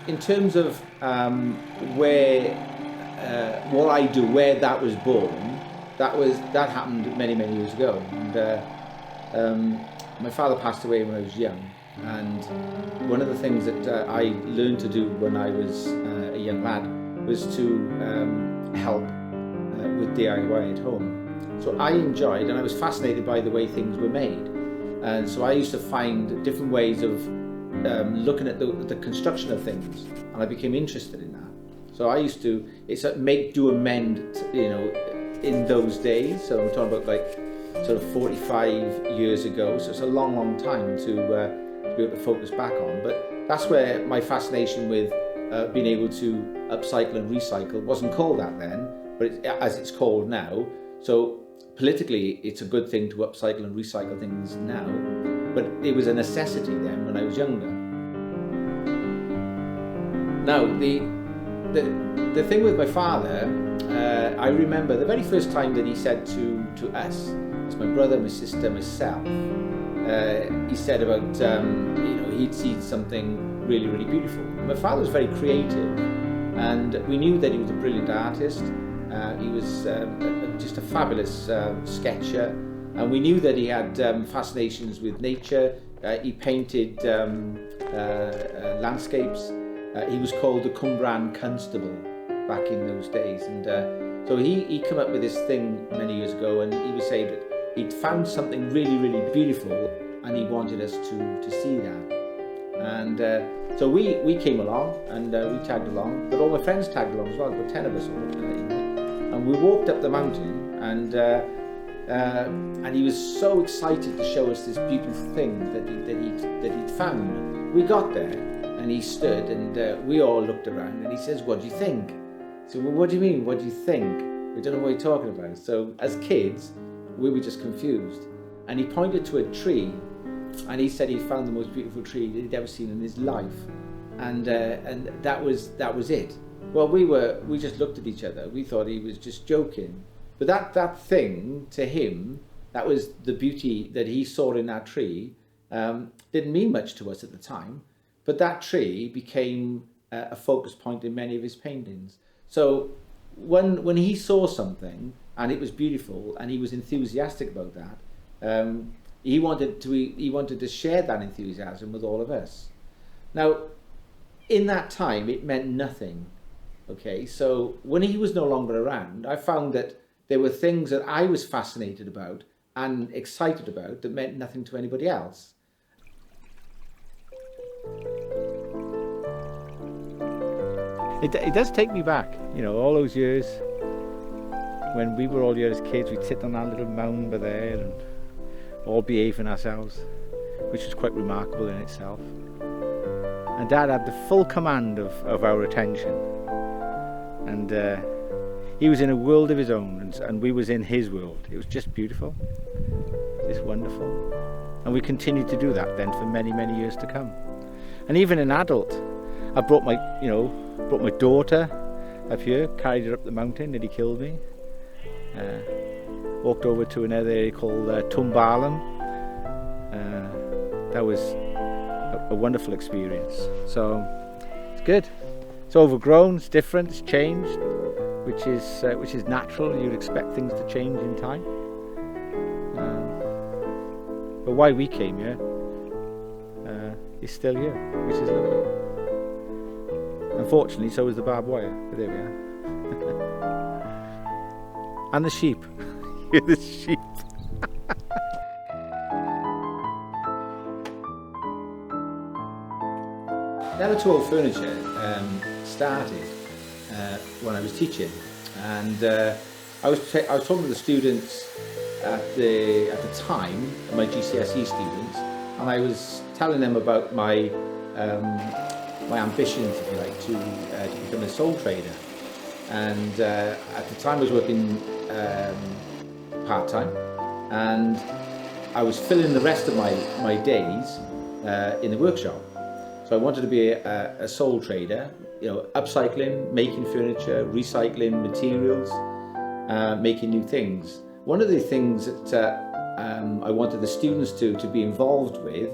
in terms of where what I do, where that was born, that happened many many years ago, and my father passed away when I was young, and one of the things that I learned to do when I was a young lad was to help with DIY at home. So I enjoyed, and I was fascinated by the way things were made, and so I used to find different ways of looking at the construction of things, and I became interested in that. So I used to, it's a make, do, amend, in those days. So I'm talking about like sort of 45 years ago. So it's a long, long time to be able to focus back on. But that's where my fascination with being able to upcycle and recycle wasn't called that then, but as it's called now. So politically, it's a good thing to upcycle and recycle things now, but it was a necessity then when I was younger. Now, the thing with my father, I remember the very first time that he said to us, as my brother, my sister, myself, he said about, he'd seen something really, really beautiful. My father was very creative, and we knew that he was a brilliant artist. He was just a fabulous sketcher, and we knew that he had fascinations with nature. He painted landscapes. He was called the Cumbrian Constable back in those days, and so he came up with this thing many years ago, and he was saying that he'd found something really, really beautiful, and he wanted us to see that. And so we came along, and we tagged along, but all my friends tagged along as well. About 10 of us all, and we walked up the mountain, and he was so excited to show us this beautiful thing that he'd found. We got there, and he stood, and we all looked around, and he says, "What do you think?" So, well, what do you mean? What do you think? We don't know what you're talking about. So, as kids, we were just confused. And he pointed to a tree, and he said he found the most beautiful tree that he'd ever seen in his life, and that was it. Well, we just looked at each other. We thought he was just joking, but that thing to him, that was the beauty that he saw in that tree. Didn't mean much to us at the time, but that tree became a focus point in many of his paintings. So when he saw something and it was beautiful and he was enthusiastic about that, he wanted to share that enthusiasm with all of us. Now, in that time, it meant nothing. Okay, so when he was no longer around, I found that there were things that I was fascinated about and excited about that meant nothing to anybody else. It does take me back, all those years when we were all here as kids. We'd sit on that little mound by there and all behaving ourselves, which was quite remarkable in itself. And Dad had the full command of our attention, and he was in a world of his own, and we was in his world. It was just beautiful, just wonderful, and we continued to do that then for many, many years to come. And even an adult, I brought my daughter up here, carried her up the mountain, nearly killed me. Walked over to another area called Tumbalam. That was a wonderful experience. So it's good. It's overgrown, it's different, it's changed, which is natural. You'd expect things to change in time. But why we came here is still here, which is lovely. Unfortunately, so is the barbed wire. But there we are. And the sheep. The sheep. Never Too Old Furniture started when I was teaching, and I was talking to the students at the time, my GCSE students, and I was telling them about my ambitions, if you like, to become a sole trader. And at the time I was working part-time, and I was filling the rest of my days in the workshop. So I wanted to be a sole trader, upcycling, making furniture, recycling materials, making new things. One of the things that I wanted the students to be involved with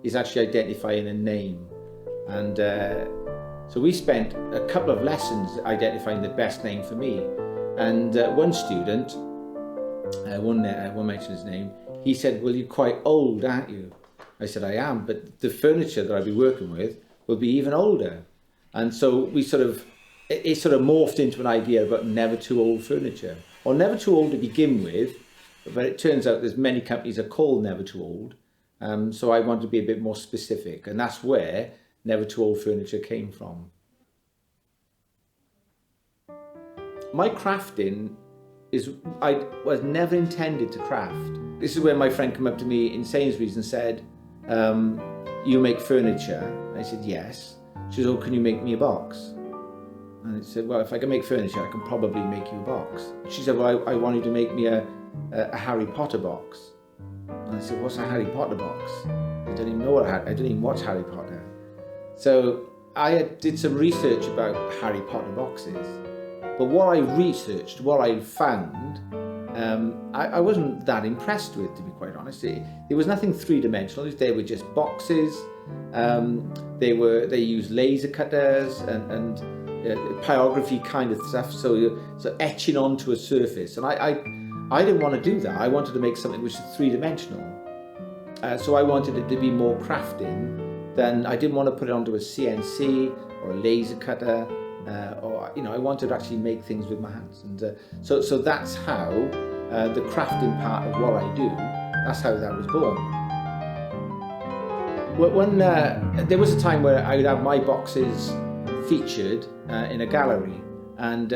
is actually identifying a name. And So we spent a couple of lessons identifying the best name for me. And one student, won't mention his name, he said, well, you're quite old, aren't you? I said, I am, but the furniture that I'll be working with will be even older. And so it sort of morphed into an idea about never too old furniture, or never too old to begin with, but it turns out there's many companies that are called Never Too Old. So I wanted to be a bit more specific, and that's where Never Too Old Furniture came from. My crafting I was never intended to craft. This is where my friend came up to me in Sainsbury's and said, you make furniture? I said, yes. She said, oh, can you make me a box? And I said, well, if I can make furniture, I can probably make you a box. She said, well, I want you to make me a Harry Potter box. And I said, what's a Harry Potter box? I don't even know I don't even watch Harry Potter. So I did some research about Harry Potter boxes. But what I researched, what I found, I wasn't that impressed with, to be quite honest. There was nothing three-dimensional. They were just boxes. They used laser cutters and pyrography kind of stuff, so etching onto a surface. And I didn't want to do that. I wanted to make something which is three-dimensional. So I wanted it to be more crafting than, I didn't want to put it onto a CNC or a laser cutter. I wanted to actually make things with my hands, and so that's how the crafting part of what I do. That's how that was born. When there was a time where I would have my boxes featured in a gallery, and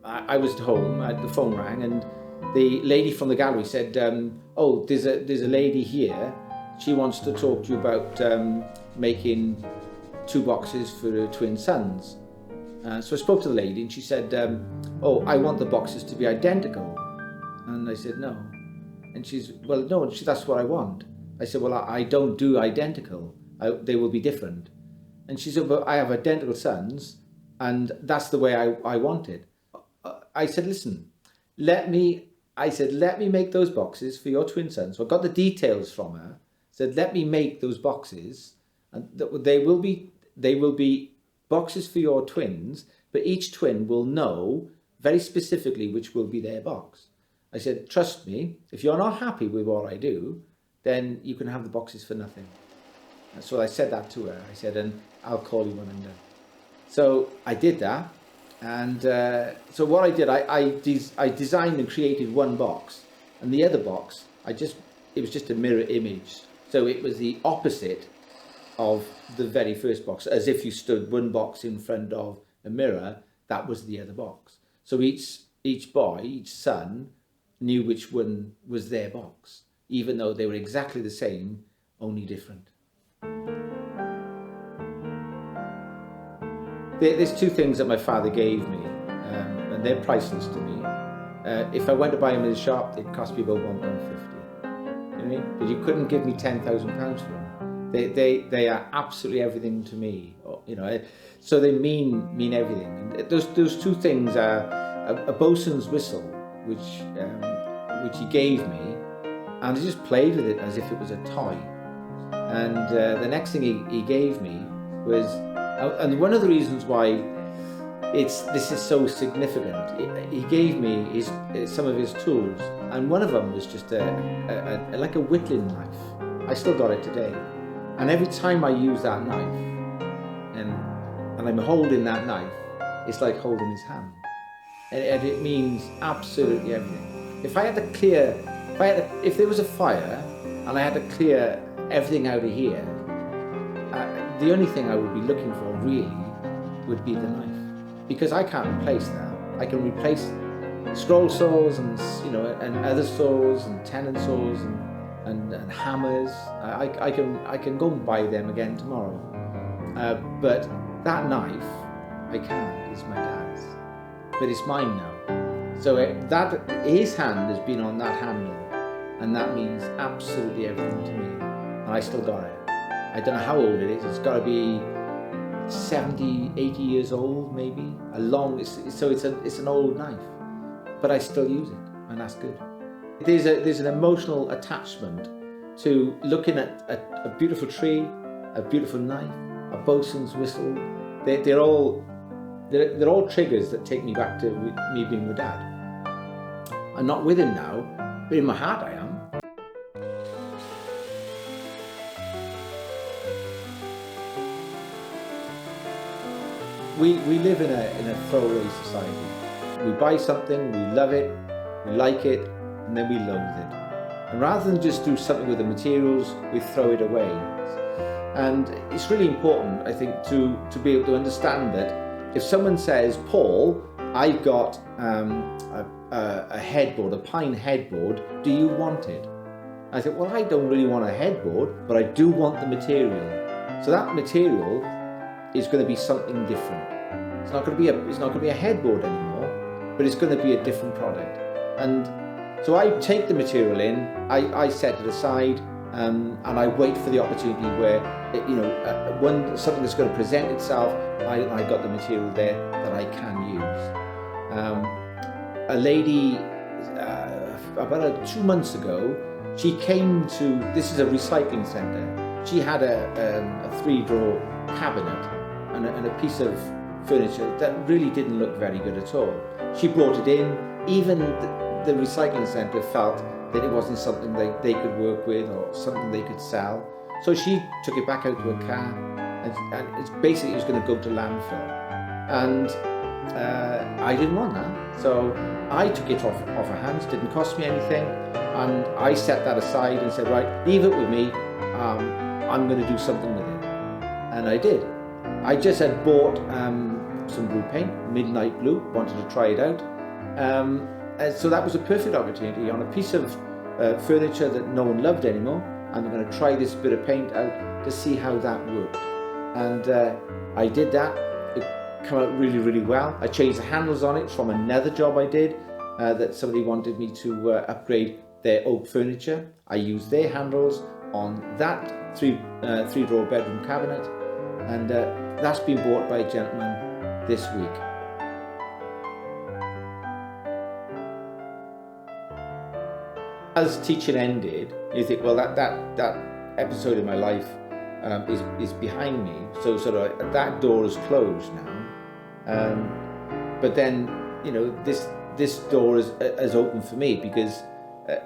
I was at home. The phone rang, and the lady from the gallery said, "Oh, there's a lady here. She wants to talk to you about making 2 boxes for her twin sons." So I spoke to the lady, and she said, oh, I want the boxes to be identical. And I said, no. And she's, well, no, that's what I want. I said, well, I don't do identical. They will be different. And she said, well, I have identical sons, and that's the way I want it. I said, listen, let me make those boxes for your twin sons. So I got the details from her, said, let me make those boxes, and they will be boxes for your twins, but each twin will know very specifically which will be their box. I said, trust me, if you're not happy with what I do, then you can have the boxes for nothing. And so I said that to her. I said, and I'll call you when I'm done. So I did that. And so what I did, I designed and created one box, and the other box, it was just a mirror image. So it was the opposite of the very first box. As if you stood one box in front of a mirror, that was the other box. So each boy, each son, knew which one was their box, even though they were exactly the same, only different. There's 2 things that my father gave me, and they're priceless to me. If I went to buy them in the shop, they'd cost me about £1.50. You know what I mean? But you couldn't give me £10,000 for them. They are absolutely everything to me, so they mean everything. And those 2 things are a bosun's whistle, which he gave me, and I just played with it as if it was a toy. And the next thing he gave me was, and one of the reasons why this is so significant, he gave me some of his tools, and one of them was just like a whittling knife. I still got it today. And every time I use that knife, and I'm holding that knife, it's like holding his hand. And it means absolutely everything. If there was a fire, and I had to clear everything out of here, the only thing I would be looking for really would be the knife. Because I can't replace that. I can replace scroll saws and other saws and tenon saws and hammers. I can go and buy them again tomorrow. But that knife, I can't. It's my dad's. But it's mine now. So his hand has been on that handle, and that means absolutely everything to me. And I still got it. I don't know how old it is. It's got to be 70, 80 years old, maybe. So it's an old knife, but I still use it, and that's good. There's an emotional attachment to looking at a beautiful tree, a beautiful knife, a bosun's whistle, they're all triggers that take me back to me being with Dad. I'm not with him now, but in my heart I am. We live in a throwaway society. We buy something, we love it, we like it, and then we loathe it. And rather than just do something with the materials, we throw it away. And it's really important, I think, to be able to understand that if someone says, Paul, I've got a headboard, a pine headboard, do you want it? I think, well, I don't really want a headboard, but I do want the material. So that material is going to be something different. It's not going to be a headboard anymore, but it's going to be a different product. And so I take the material in, I set it aside, and I wait for the opportunity where, when something that's going to present itself, I got the material there that I can use. A lady, about 2 months ago, she came to, this is a recycling centre. She had a 3-drawer cabinet and a piece of furniture that really didn't look very good at all. She brought it in. Even the recycling centre felt that it wasn't something they could work with or something they could sell. So she took it back out to her car, and it's basically it was going to go to landfill. And I didn't want that, so I took it off her hands. Didn't cost me anything, and I set that aside and said, right, leave it with me. I'm going to do something with it, and I did. I just had bought some blue paint, midnight blue. Wanted to try it out. And so that was a perfect opportunity on a piece of furniture that no one loved anymore. I'm going to try this bit of paint out to see how that worked. And I did that. It came out really, really well. I changed the handles on it from another job I did that somebody wanted me to upgrade their oak furniture. I used their handles on that three-drawer bedroom cabinet, and that's been bought by a gentleman this week. As teaching ended, you think, well, that episode in my life is behind me, so sort of that door is closed now. But then, this door is open for me because,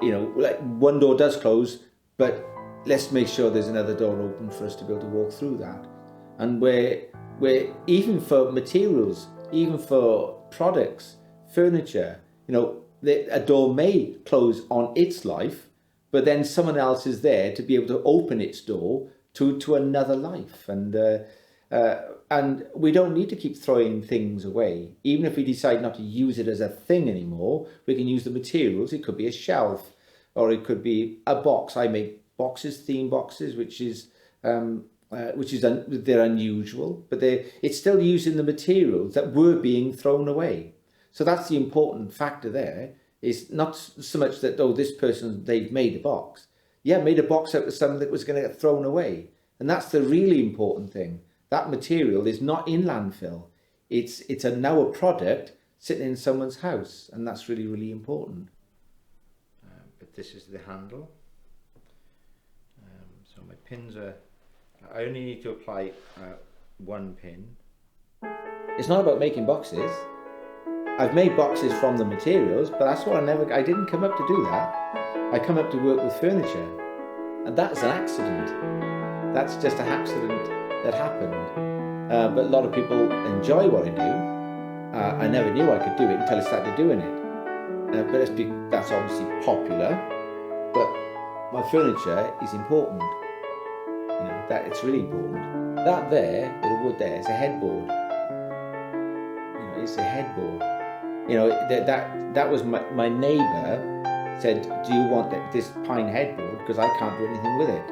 like one door does close, but let's make sure there's another door open for us to be able to walk through that. And where even for materials, even for products, furniture, a door may close on its life, but then someone else is there to be able to open its door to another life. And we don't need to keep throwing things away. Even if we decide not to use it as a thing anymore, we can use the materials. It could be a shelf, or it could be a box. I make boxes, theme boxes, they're unusual, but it's still using the materials that were being thrown away. So that's the important factor there. Is not so much that, this person, they've made a box. Yeah, made a box out of something that was going to get thrown away. And that's the really important thing. That material is not in landfill. It's now a product sitting in someone's house, and that's really, really important. But this is the handle. So my pins are, I only need to apply one pin. It's not about making boxes. I've made boxes from the materials, but that's what I didn't come up to do that. I come up to work with furniture, and that's an accident. That's just an accident that happened. But a lot of people enjoy what I do. I never knew I could do it until I started doing it. But that's obviously popular, but my furniture is important. That it's really important. That there, bit of wood there, is a headboard. It's a headboard. That was my neighbour said, do you want this pine headboard? Because I can't do anything with it.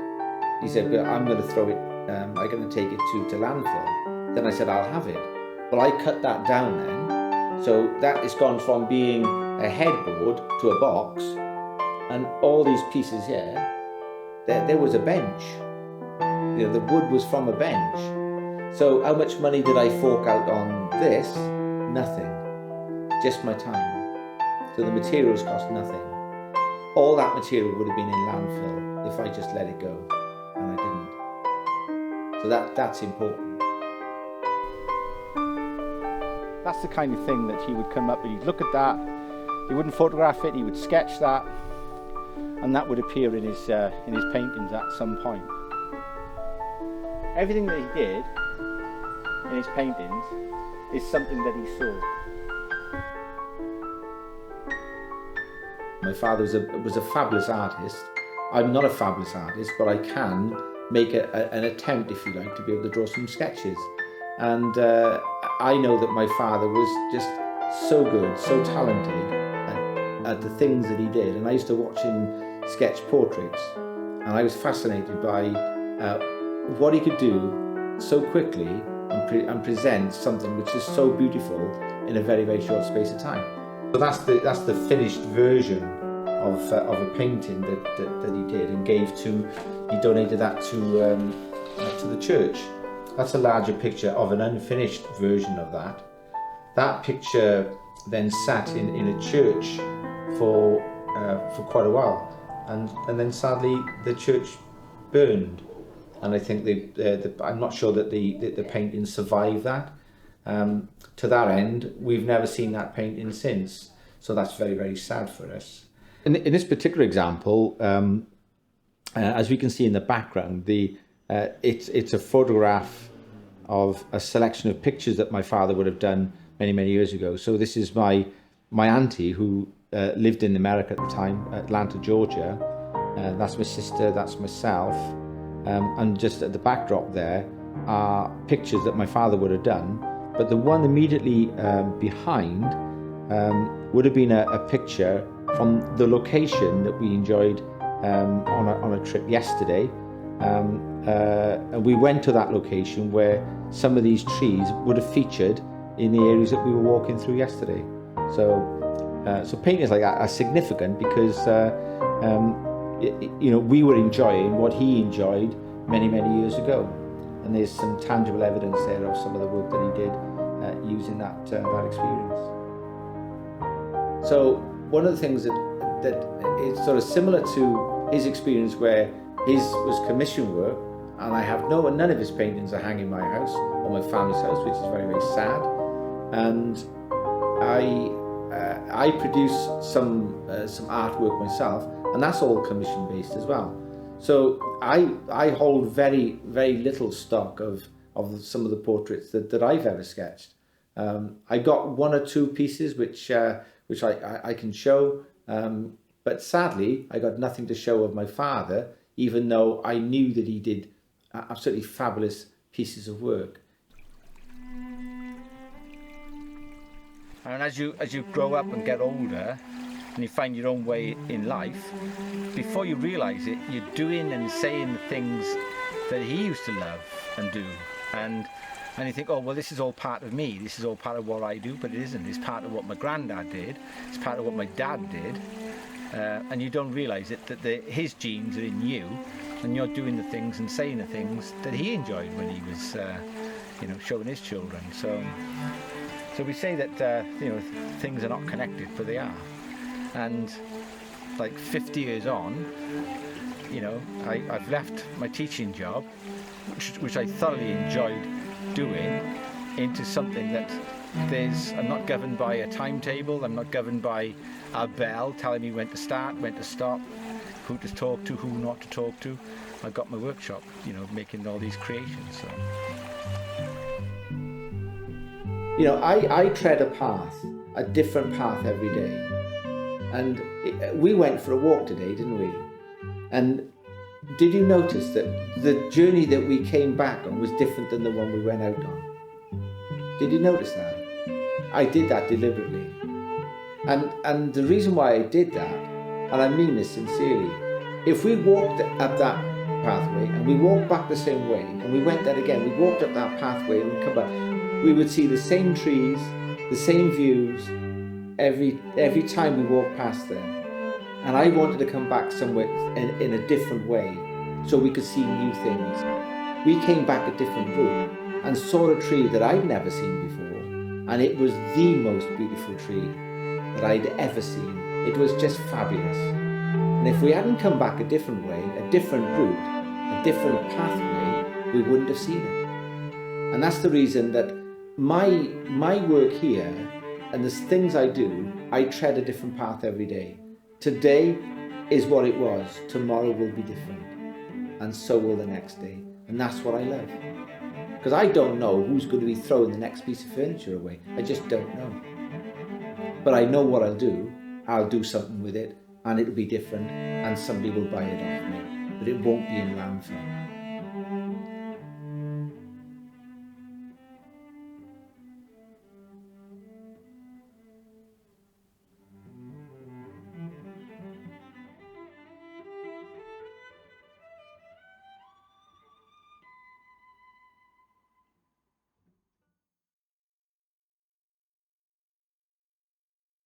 He said, but I'm going to throw it, I'm going to take it to landfill. Then I said, I'll have it. Well, I cut that down then. So that has gone from being a headboard to a box. And all these pieces here, there was a bench. The wood was from a bench. So how much money did I fork out on this? Nothing. Just my time. So the materials cost nothing. All that material would have been in landfill if I just let it go, and I didn't. So that's important. That's the kind of thing that he would come up and he'd look at that, he wouldn't photograph it, he would sketch that, and that would appear in his paintings at some point. Everything that he did in his paintings is something that he saw. My father was a fabulous artist. I'm not a fabulous artist, but I can make an attempt, if you like, to be able to draw some sketches. And I know that my father was just so good, so talented at the things that he did. And I used to watch him sketch portraits, and I was fascinated by what he could do so quickly and present something which is so beautiful in a very, very short space of time. So that's the finished version of a painting that he did and he donated that to the church. That's a larger picture of an unfinished version of that. That picture then sat in a church for quite a while, and then sadly the church burned. And I think I'm not sure that the painting survived that. To that end, we've never seen that painting since. So that's very, very sad for us. In this particular example, as we can see in the background, it's a photograph of a selection of pictures that my father would have done many, many years ago. So this is my auntie who lived in America at the time, Atlanta, Georgia. That's my sister, that's myself. And just at the backdrop there are pictures that my father would have done. But the one immediately behind would have been a picture from the location that we enjoyed on a trip yesterday. And we went to that location where some of these trees would have featured in the areas that we were walking through yesterday. So paintings like that are significant because we were enjoying what he enjoyed many, many years ago, and there's some tangible evidence there of some of the work that he did using that experience. So one of the things that is sort of similar to his experience, where his was commission work, and I have none of his paintings are hanging in my house or my family's house, which is very, very sad. And I produce some artwork myself, and that's all commission based as well. So I hold very, very little stock of some of the portraits that I've ever sketched. I got one or two pieces which I can show, but sadly I got nothing to show of my father, even though I knew that he did absolutely fabulous pieces of work. And as you grow up and get older, and you find your own way in life, before you realise it, you're doing and saying the things that he used to love and do. And you think, oh, well, this is all part of me, this is all part of what I do, but it isn't. It's part of what my granddad did, it's part of what my dad did, and you don't realise it, that his genes are in you, and you're doing the things and saying the things that he enjoyed when he was, showing his children. So we say that things are not connected, but they are. And like 50 years on, I've left my teaching job, which I thoroughly enjoyed doing, into something that I'm not governed by a timetable, I'm not governed by a bell telling me when to start, when to stop, who to talk to, who not to talk to. I've got my workshop, making all these creations. So. I tread a different path every day. And we went for a walk today, didn't we? And did you notice that the journey that we came back on was different than the one we went out on? Did you notice that? I did that deliberately. And the reason why I did that, and I mean this sincerely, if we walked up that pathway and we walked back the same way, and we went there again, we walked up that pathway and we come back, we would see the same trees, the same views, every time we walk past there. And I wanted to come back somewhere in a different way so we could see new things. We came back a different route and saw a tree that I'd never seen before, and it was the most beautiful tree that I'd ever seen. It was just fabulous. And if we hadn't come back a different way, a different route, a different pathway, we wouldn't have seen it. And that's the reason that my work here and the things I do, I tread a different path every day. Today is what it was. Tomorrow will be different, and so will the next day. And that's what I love. Because I don't know who's going to be throwing the next piece of furniture away. I just don't know. But I know what I'll do. I'll do something with it, and it'll be different, and somebody will buy it off me. But it won't be in landfill.